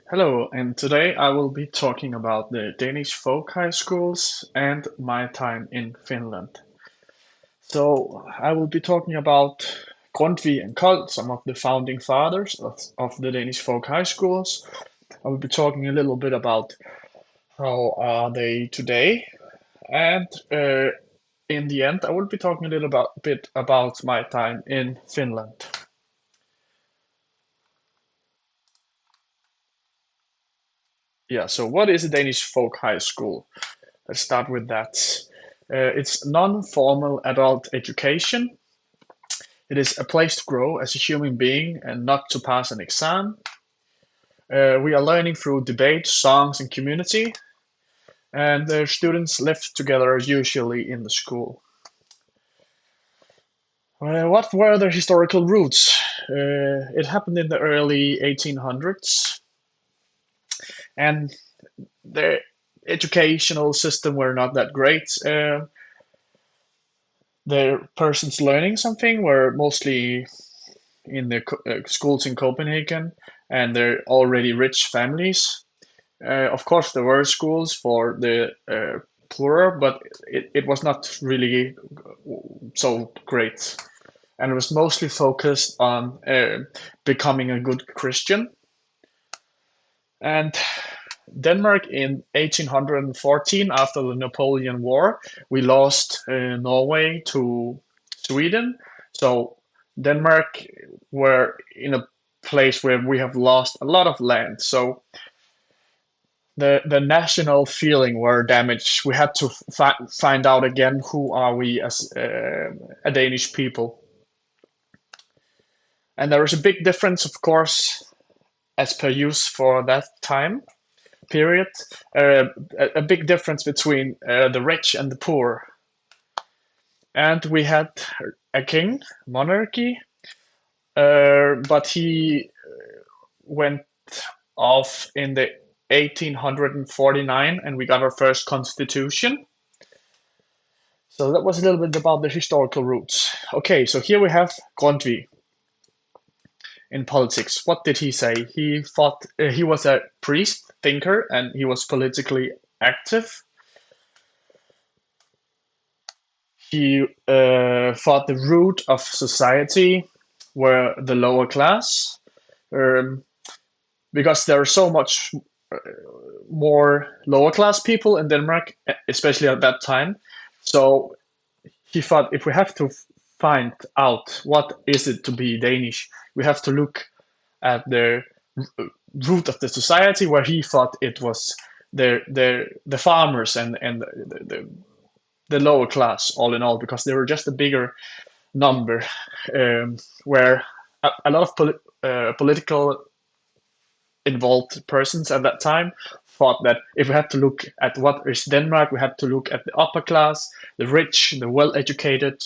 Hello, and today I will be talking about the Danish folk high schools and my time in Finland. So, I will be talking about Grundtvig and Kold, some of the founding fathers of the Danish folk high schools. I will be talking a little bit about how are they today, and in the end, I will be talking a little bit about my time in Finland. Yeah, so what is a Danish folk high school? Let's start with that. It's non-formal adult education. It is a place to grow as a human being and not to pass an exam. We are learning through debate, songs, and community, and the students live together usually in the school. What were the historical roots? It happened in the early 1800s, and the educational system were not that great. The persons learning something were mostly in the schools in Copenhagen, and they're already rich families. Of course, there were schools for the poorer, but it was not really so great. And it was mostly focused on becoming a good Christian. And Denmark in 1814, after the Napoleon War, we lost Norway to Sweden. So Denmark were in a place where we have lost a lot of land. So the national feeling were damaged. We had to find out again who are we as a Danish people. And there is a big difference, of course, as per use for that time period, a big difference between the rich and the poor. And we had a king, monarchy, but he went off in the 1849 and we got our first constitution. So that was a little bit about the historical roots. Okay, so here we have Grundtvig in politics. What did he say? He thought he was a priest, thinker, and he was politically active. He thought the root of society were the lower class, um, because there are so much more lower class people in Denmark, especially at that time. So he thought if we have to find out what is it to be Danish, we have to look at the root of the society, where he thought it was the farmers and the lower class, all in all, because they were just a bigger number, where a lot of political involved persons at that time thought that if we had to look at what is Denmark, we had to look at the upper class, the rich, the well-educated.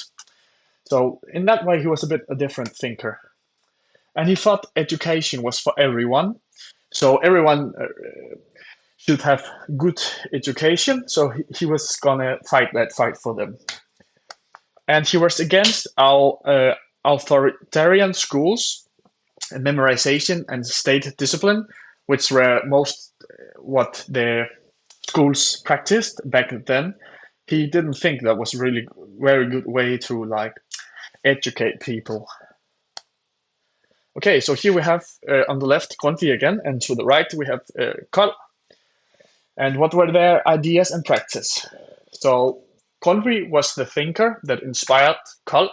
So in that way, he was a bit a different thinker, and he thought education was for everyone. So everyone should have good education. So he was gonna fight that fight for them, and he was against our authoritarian schools and memorization and state discipline, which were most what the schools practiced back then. He didn't think that was really very good way to like educate people. Okay, so here we have on the left Grundtvig again, and to the right we have Kold. And what were their ideas and practice? So Grundtvig was the thinker that inspired Kold,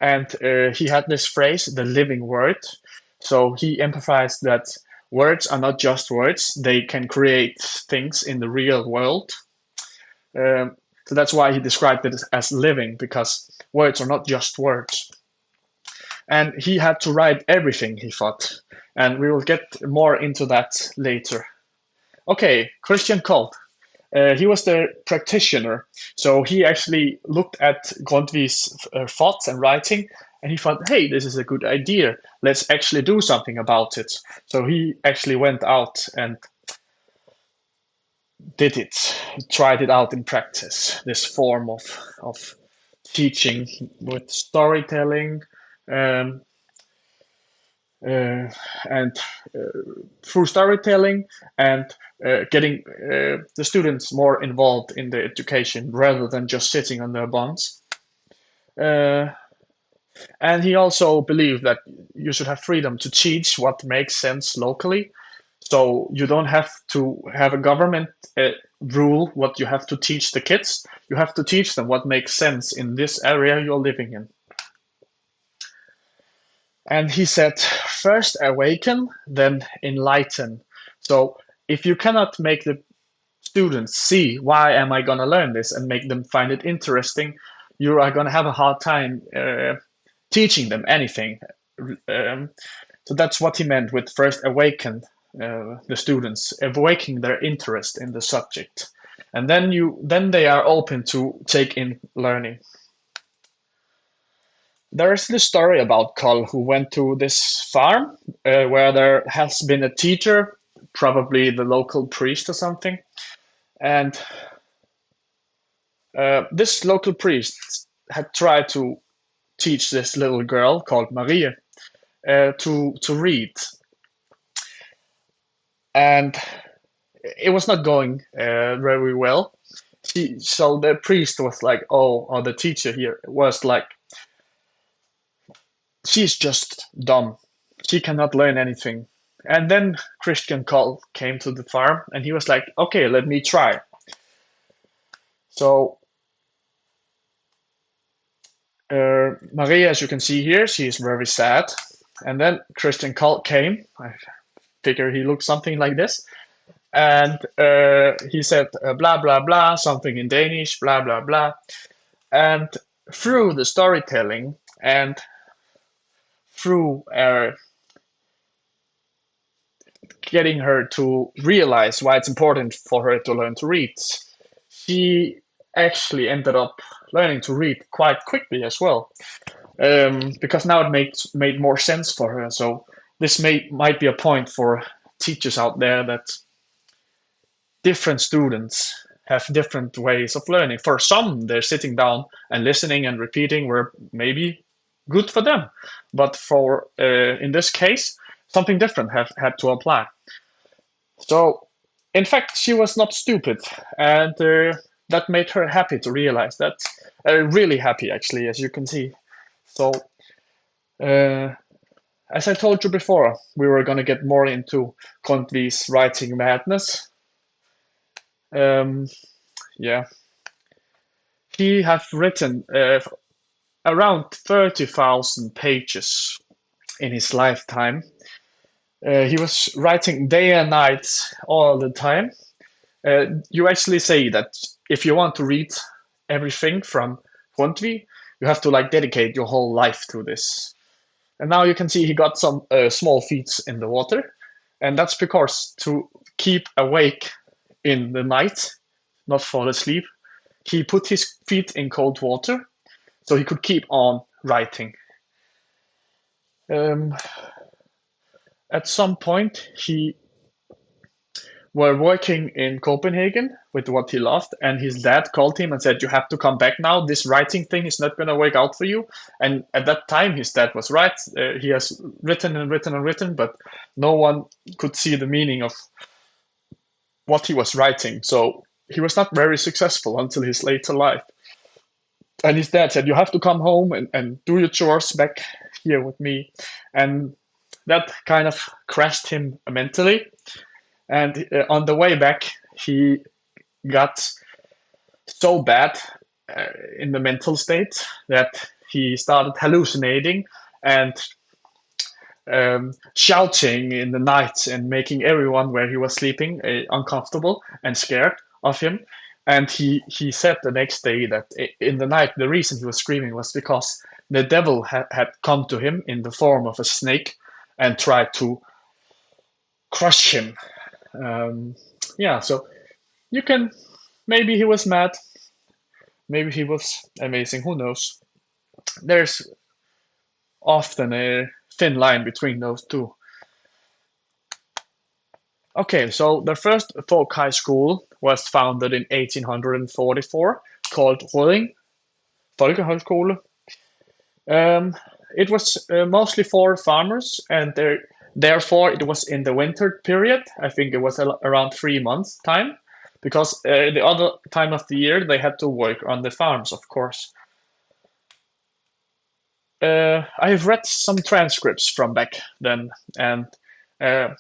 and he had this phrase, the living word. So he emphasized that words are not just words, they can create things in the real world. So that's why he described it as living, because words are not just words. And he had to write everything, he thought. And we will get more into that later. Okay, Christian Kold. He was the practitioner, so he actually looked at Grundtvig's thoughts and writing, and he thought, "Hey, this is a good idea. Let's actually do something about it." So he actually went out and did it, tried it out in practice. This form of teaching with storytelling, um, and through storytelling and getting the students more involved in the education rather than just sitting on their buns. And he also believed that you should have freedom to teach what makes sense locally. So you don't have to have a government rule what you have to teach the kids. You have to teach them what makes sense in this area you're living in. And he said, first awaken, then enlighten. So if you cannot make the students see why am I going to learn this and make them find it interesting, you are going to have a hard time teaching them anything. So that's what he meant with first awaken the students, awakening their interest in the subject, and then they are open to take in learning. There is this story about Carl who went to this farm where there has been a teacher, probably the local priest or something, and this local priest had tried to teach this little girl called Maria to read, and it was not going very well. So the priest was like, or the teacher here was like, she's just dumb. She cannot learn anything. And then Christian Carl came to the farm and he was like, okay, let me try. So Maria, as you can see here, she is very sad. And then Christian Carl came. I figure he looked something like this. And he said, blah, blah, blah, something in Danish, blah, blah, blah. And through the storytelling and through getting her to realize why it's important for her to learn to read, she actually ended up learning to read quite quickly as well, because now it made more sense for her. So this might be a point for teachers out there that different students have different ways of learning. For some, they're sitting down and listening and repeating were maybe good for them, but for in this case, something different had to apply. So, in fact, she was not stupid, and that made her happy to realize that. Really happy, actually, as you can see. So, as I told you before, we were going to get more into Grundtvigs writing madness. Yeah, he has written around 30,000 pages in his lifetime. He was writing day and night all the time. You actually say that if you want to read everything from Grundtvig, you have to like dedicate your whole life to this. And now you can see he got some small feet in the water, and that's because to keep awake in the night, not fall asleep, he put his feet in cold water so he could keep on writing. At some point, he were working in Copenhagen with what he loved, and his dad called him and said, you have to come back now. This writing thing is not going to work out for you. And at that time, his dad was right. He has written and written and written, but no one could see the meaning of what he was writing. So he was not very successful until his later life. And his dad said, you have to come home and do your chores back here with me. And that kind of crashed him mentally. And on the way back, he got so bad in the mental state that he started hallucinating and shouting in the night and making everyone where he was sleeping uncomfortable and scared of him. And he said the next day that in the night, the reason he was screaming was because the devil had come to him in the form of a snake and tried to crush him. Yeah, so you can, maybe he was mad, maybe he was amazing, who knows. There's often a thin line between those two. Okay, so the first folk high school was founded in 1844, called Rødding Folkehøjskole. it was mostly for farmers, and therefore it was in the winter period. I think it was around 3 months time, because the other time of the year they had to work on the farms, of course. I've read some transcripts from back then, and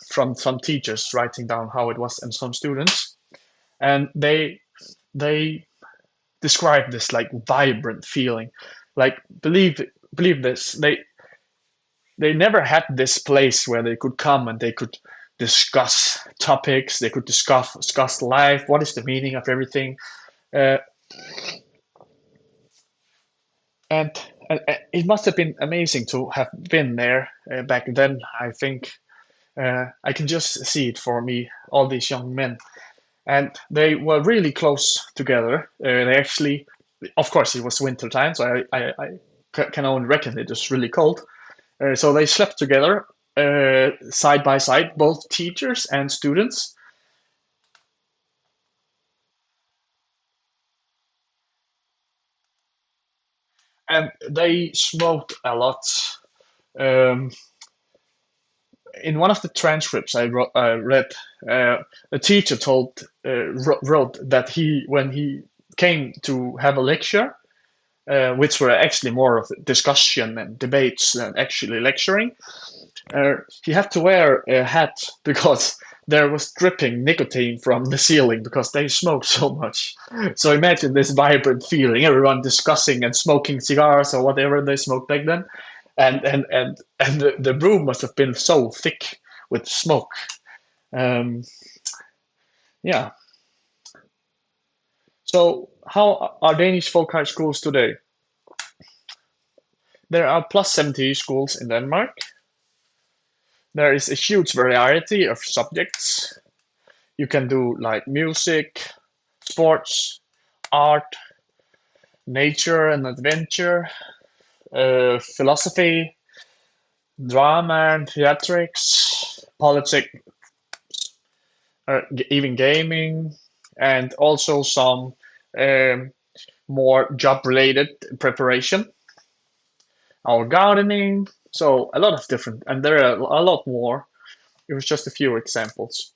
from some teachers writing down how it was, and some students, and they describe this like vibrant feeling. Like, believe this, they never had this place where they could come and they could discuss topics, they could discuss life, what is the meaning of everything. Uh, and it must have been amazing to have been there back then. I think I can just see it for me, all these young men. And they were really close together. They actually, of course, it was winter time, so I can only reckon it was really cold. So they slept together, side by side, both teachers and students. And they smoked a lot. Um, in one of the transcripts I read, a teacher wrote that when he came to have a lecture, which were actually more of discussion and debates than actually lecturing, he had to wear a hat because there was dripping nicotine from the ceiling because they smoked so much. So imagine this vibrant feeling, everyone discussing and smoking cigars or whatever they smoked back then. And the room must have been so thick with smoke. Um, yeah. So how are Danish folk high schools today? There are plus 70 schools in Denmark. There is a huge variety of subjects. You can do like music, sports, art, nature and adventure, philosophy, drama and theatrics, politics, even gaming, and also some um, more job-related preparation, our gardening. So a lot of different, and there are a lot more. It was just a few examples.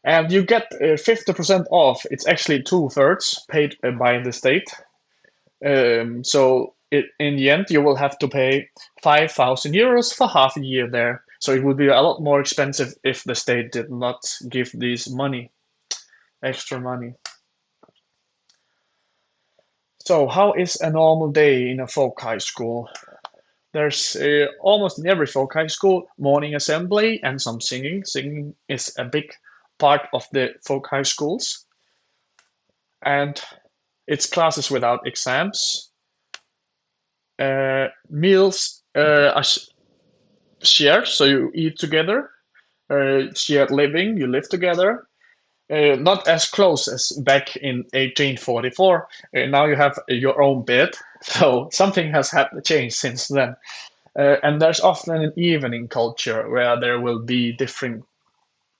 And you get 50% off. It's actually two-thirds paid by the state. So in the end, you will have to pay 5,000 euros for half a year there. So it would be a lot more expensive if the state did not give this money, extra money. So how is a normal day in a folk high school? There's almost in every folk high school morning assembly and some singing. Singing is a big part of the folk high schools. And it's classes without exams. Meals are shared, so you eat together. Shared living, you live together. Not as close as back in 1844. Now you have your own bed, so something has changed since then. And there's often an evening culture where there will be different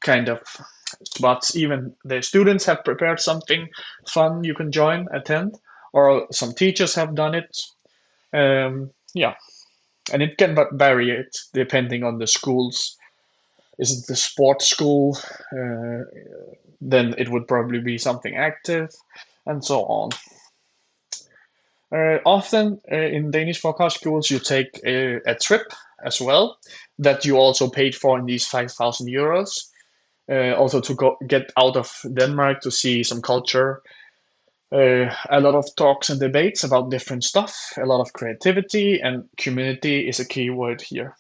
kind of spots. Even the students have prepared something fun you can join, attend, or some teachers have done it. Yeah, and it can vary it depending on the schools. Is it the sports school? Then it would probably be something active, and so on. Often in Danish forecast schools, you take a trip as well that you also paid for in these 5,000 euros. Also to get out of Denmark to see some culture. A lot of talks and debates about different stuff. A lot of creativity, and community is a key word here.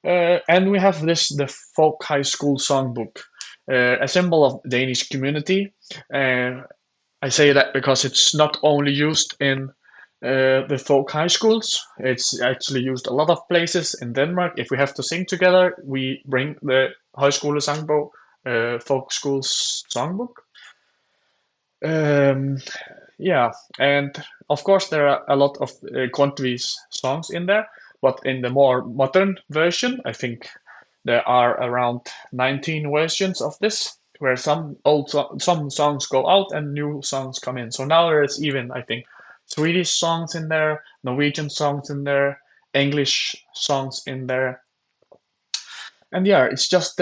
And we have the folk high school songbook, a symbol of Danish community. I say that because it's not only used in the folk high schools, it's actually used a lot of places in Denmark. If we have to sing together, we bring the Højskolesangbogen, folk schools songbook. Yeah, and of course there are a lot of Grundtvig's songs in there, but in the more modern version, I think there are around 19 versions of this, where some songs go out and new songs come in. So now there is even, I think, Swedish songs in there, Norwegian songs in there, English songs in there. And yeah, it's just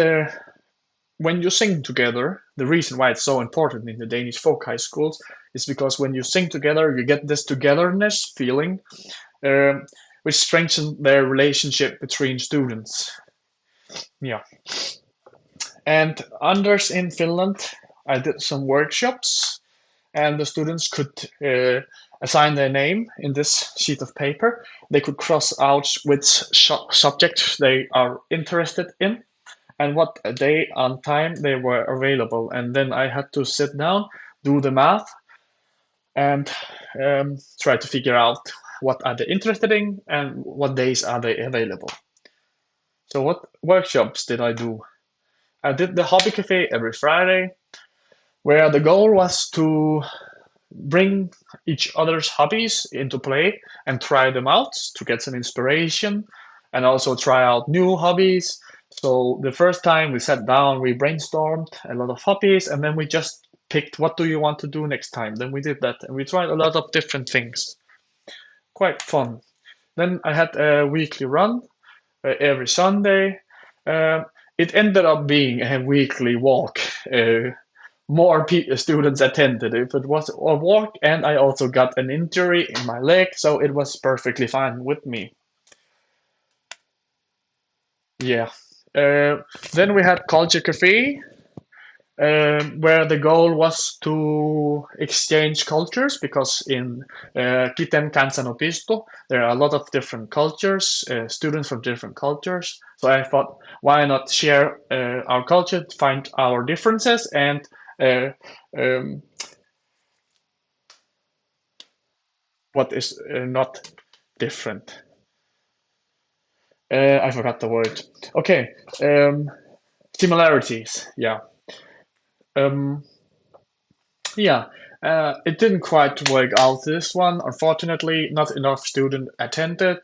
when you sing together, the reason why it's so important in the Danish folk high schools is because when you sing together, you get this togetherness feeling, um, which strengthens their relationship between students. Yeah. And Anders in Finland, I did some workshops, and the students could assign their name in this sheet of paper. They could cross out which subject they are interested in and what day and time they were available. And then I had to sit down, do the math, and try to figure out what are they interested in and what days are they available. So what workshops did I do? I did the hobby cafe every Friday, where the goal was to bring each other's hobbies into play and try them out to get some inspiration and also try out new hobbies. So the first time we sat down, we brainstormed a lot of hobbies and then we just picked what do you want to do next time. Then we did that and we tried a lot of different things. Quite fun. Then I had a weekly run every Sunday. Uh, it ended up being a weekly walk. More students attended. If it was a walk, and I also got an injury in my leg, so it was perfectly fine with me. Yeah. Then we had Culture Cafe, where the goal was to exchange cultures because in Kiteen Kansanopistossa there are a lot of different cultures, students from different cultures. So I thought, why not share our culture, find our differences, and uh, um, what is not different. I forgot the word. Okay, similarities. Yeah. Um, Yeah, it didn't quite work out this one. Unfortunately, not enough students attended,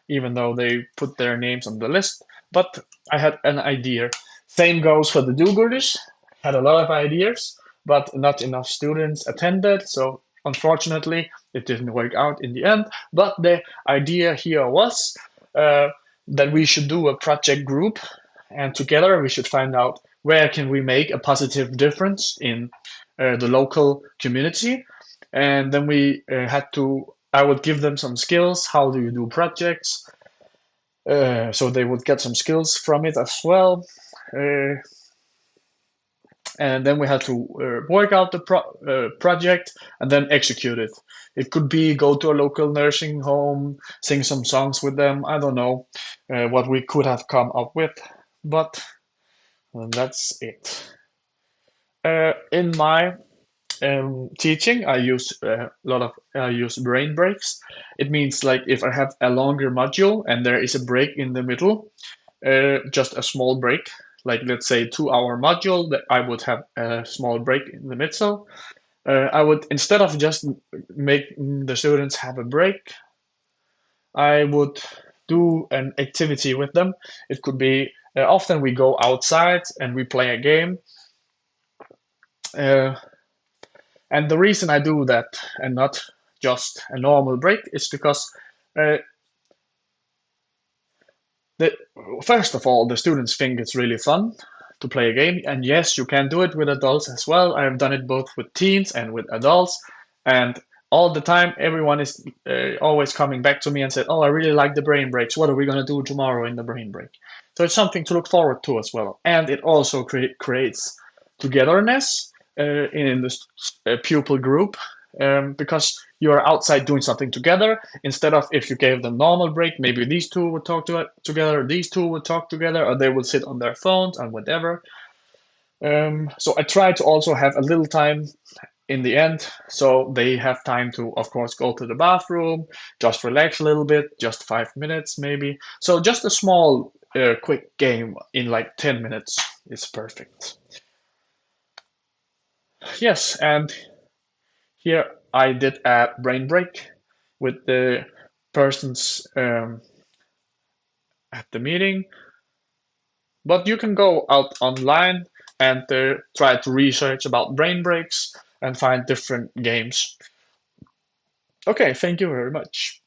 even though they put their names on the list. But I had an idea. Same goes for the do-gooders. Had a lot of ideas, but not enough students attended. So unfortunately, it didn't work out in the end. But the idea here was uh, that we should do a project group, and together we should find out where can we make a positive difference in the local community. And then we I would give them some skills. How do you do projects? So they would get some skills from it as well. Uh, and then we had to work out the project and then execute it. It could be go to a local nursing home, sing some songs with them. I don't know what we could have come up with, but that's it. In my teaching, I use brain breaks. It means like if I have a longer module and there is a break in the middle, just a small break, like let's say 2 hour module, that I would have a small break in the middle. I would, instead of just make the students have a break, I would do an activity with them. It could be often we go outside and we play a game. Uh, And the reason I do that and not just a normal break is because uh, the, first of all, the students think it's really fun to play a game. And yes, you can do it with adults as well. I have done it both with teens and with adults. And all the time, everyone is always coming back to me and said, "Oh, I really like the brain breaks. What are we going to do tomorrow in the brain break?" So it's something to look forward to as well. And it also creates togetherness in the pupil group because you are outside doing something together instead of if you gave them normal break, maybe these two would talk together, these two would talk together, or they would sit on their phones and whatever. So I try to also have a little time in the end so they have time to, of course, go to the bathroom, just relax a little bit, just 5 minutes maybe. So just a small quick game in like 10 minutes is perfect. Yes, and here I did a brain break with the persons at the meeting, but you can go out online and try to research about brain breaks and find different games. Okay, thank you very much.